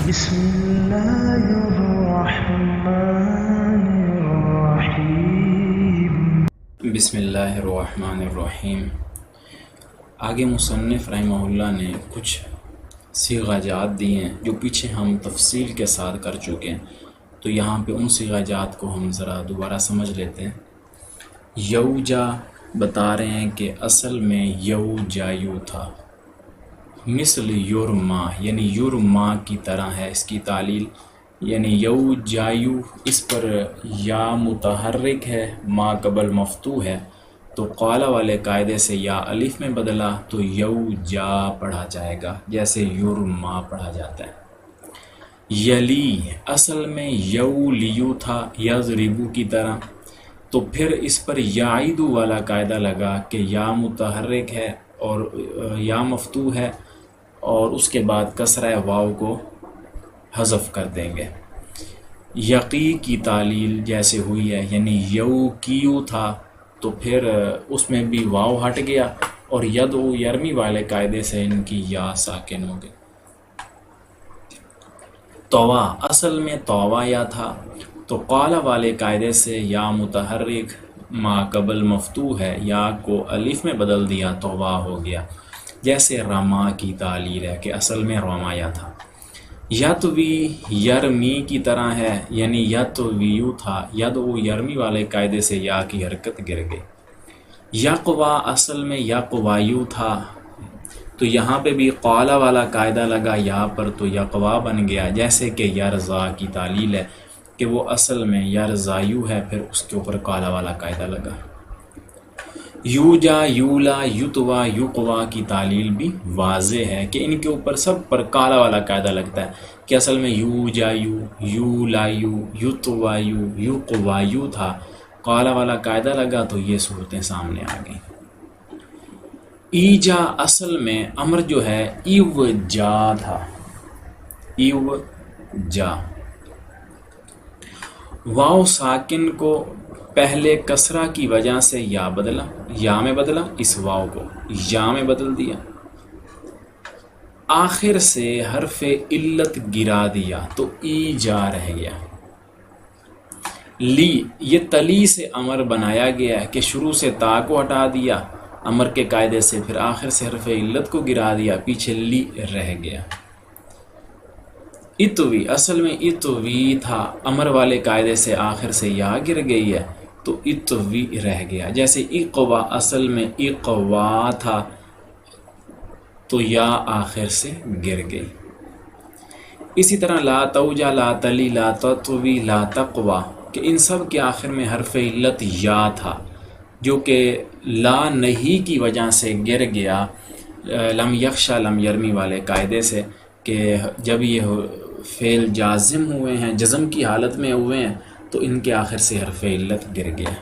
بسم اللہ الرحمن الرحیم۔ بسم اللہ الرحمن الرحیم۔ آگے مصنف رحمہ اللہ نے کچھ صیغہ جات دیے ہیں جو پیچھے ہم تفصیل کے ساتھ کر چکے ہیں، تو یہاں پہ ان صیغہ جات کو ہم ذرا دوبارہ سمجھ لیتے ہیں۔ یوجا بتا رہے ہیں کہ اصل میں یو جایو تھا، مثل یورما یعنی یورما کی طرح ہے اس کی تعلیل، یعنی یو جایو اس پر یا متحرک ہے، ما قبل مفتوح ہے، تو قالا والے قاعدے سے یا الف میں بدلا تو یو جا پڑھا جائے گا، جیسے یورما پڑھا جاتا ہے۔ یلی اصل میں یو لیو تھا، یضربو کی طرح، تو پھر اس پر یعیدو والا قاعدہ لگا کہ یا متحرک ہے اور یا مفتوح ہے، اور اس کے بعد کسرہ واو کو حذف کر دیں گے۔ یقی کی تعلیل جیسے ہوئی ہے، یعنی یو کیو تھا تو پھر اس میں بھی واو ہٹ گیا، اور یدعو یرمی والے قاعدے سے ان کی یا ساکن ہو گئی۔ طوا اصل میں طوا یا تھا، تو قالا والے قاعدے سے یا متحرک ما قبل مفتوح ہے، یا کو الف میں بدل دیا، طوا ہو گیا، جیسے رما کی تعلیل ہے کہ اصل میں رمایا تھا۔ یتوی یرمی کی طرح ہے، یعنی یتویو تھا، یدعو یرمی والے قاعدے سے یا کی حرکت گر گئی۔ یقوا اصل میں یقوایو تھا، تو یہاں پہ بھی قالا والا قاعدہ لگا یا پر، تو یقوا بن گیا، جیسے کہ یرزا کی تعلیل ہے کہ وہ اصل میں یرزایو ہے، پھر اس کے اوپر قالا والا قاعدہ لگا۔ یوجا یولا یتوا یقوا کی تعلیل بھی واضح ہے کہ ان کے اوپر سب پر قالا والا قاعدہ لگتا ہے کہ اصل میں یوجایو یولایو یتوایو یقوایو تھا، قالا والا قاعدہ لگا تو یہ صورتیں سامنے آ گئیں۔ ایجا اصل میں امر جو ہے ایو جا تھا، ایو جا، واو ساکن کو پہلے کسرہ کی وجہ سے یا بدلا، یا میں بدلا، اس واو کو یا میں بدل دیا، آخر سے حرف علت گرا دیا تو ای جا رہ گیا۔ لی یہ تلی سے امر بنایا گیا ہے کہ شروع سے تا کو ہٹا دیا امر کے قاعدے سے، پھر آخر سے حرف علت کو گرا دیا، پیچھے لی رہ گیا۔ اتوی اصل میں اتوی تھا، امر والے قاعدے سے آخر سے یا گر گئی ہے تو اتوی رہ گیا، جیسے اقوا اصل میں اقوا تھا تو یا آخر سے گر گئی۔ اسی طرح لا توجا لا تلی لا تطوی لا تقوا کہ ان سب کے آخر میں حرف علت یا تھا، جو کہ لا نہیں کی وجہ سے گر گیا لم یخشا لم یرمی والے قاعدے سے، کہ جب یہ فعل جازم ہوئے ہیں، جزم کی حالت میں ہوئے ہیں، تو ان کے آخر سے حرف علت گر گیا۔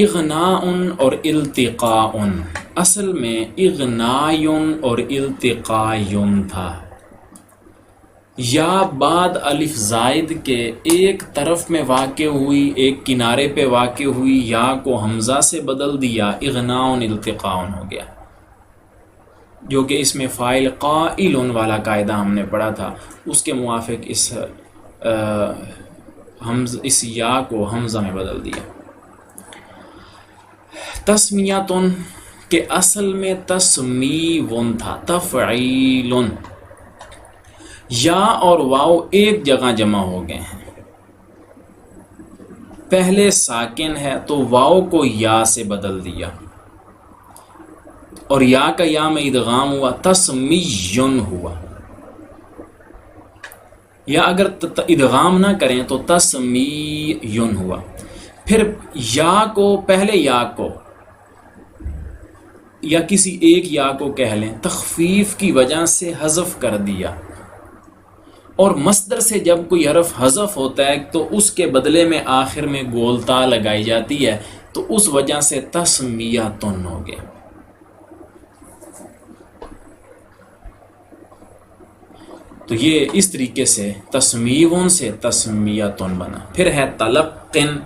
اغناء اور التقاء اصل میں اغنایون اور التقایون تھا، یا بعد الف زائد کے ایک طرف میں واقع ہوئی، ایک کنارے پہ واقع ہوئی، یا کو حمزہ سے بدل دیا، اغناء التقاء ہو گیا، جو کہ اس میں فاعل قائل والا قاعدہ ہم نے پڑھا تھا، اس کے موافق اس یا کو حمزہ میں بدل دیا۔ تسمیتن کہ اصل میں تسمیون تھا، تفعیلن، یا اور واو ایک جگہ جمع ہو گئے ہیں، پہلے ساکن ہے تو واو کو یا سے بدل دیا، اور یا کا یا میں ادغام ہوا، تسمیون ہوا، یا اگر ادغام نہ کریں تو تسمیون ہوا۔ پھر یا کو پہلے یا کو یا کسی ایک یا کو کہہ لیں، تخفیف کی وجہ سے حذف کر دیا، اور مصدر سے جب کوئی حرف حذف ہوتا ہے تو اس کے بدلے میں آخر میں گولتا لگائی جاتی ہے، تو اس وجہ سے تسمیتن ہو گیا۔ تو یہ اس طریقے سے تسمیون سے تسمیتن بنا۔ پھر ہے تلقن،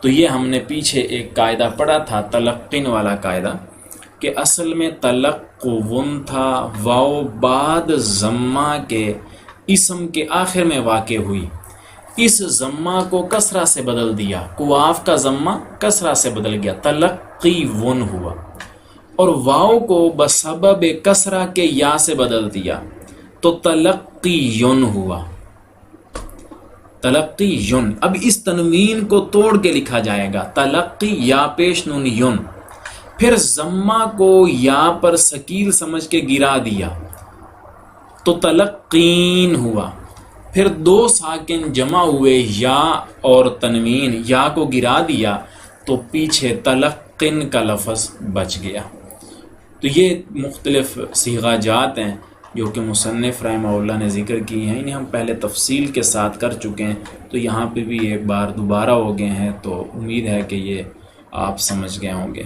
تو یہ ہم نے پیچھے ایک قاعدہ پڑھا تھا، تلقن والا قاعدہ، کہ اصل میں تلقون تھا، واو بعد ضمہ کے اسم کے آخر میں واقع ہوئی، اس ضمہ کو کسرہ سے بدل دیا، قواف کا ضمہ کسرہ سے بدل گیا، تلقیون ہوا، اور واو کو بسبب کسرہ کے یا سے بدل دیا تو تلقیون ہوا، تلقیون۔ اب اس تنوین کو توڑ کے لکھا جائے گا، تلقی یا پیش نون یون، پھر ضمہ کو یا پر ثقیل سمجھ کے گرا دیا تو تلقین ہوا، پھر دو ساکن جمع ہوئے یا اور تنوین، یا کو گرا دیا تو پیچھے تلقن کا لفظ بچ گیا۔ تو یہ مختلف صیغہ جات ہیں جو کہ مصنف رحمہ اللہ نے ذکر کی ہیں، انہیں ہم پہلے تفصیل کے ساتھ کر چکے ہیں، تو یہاں پہ بھی ایک بار دوبارہ ہو گئے ہیں، تو امید ہے کہ یہ آپ سمجھ گئے ہوں گے۔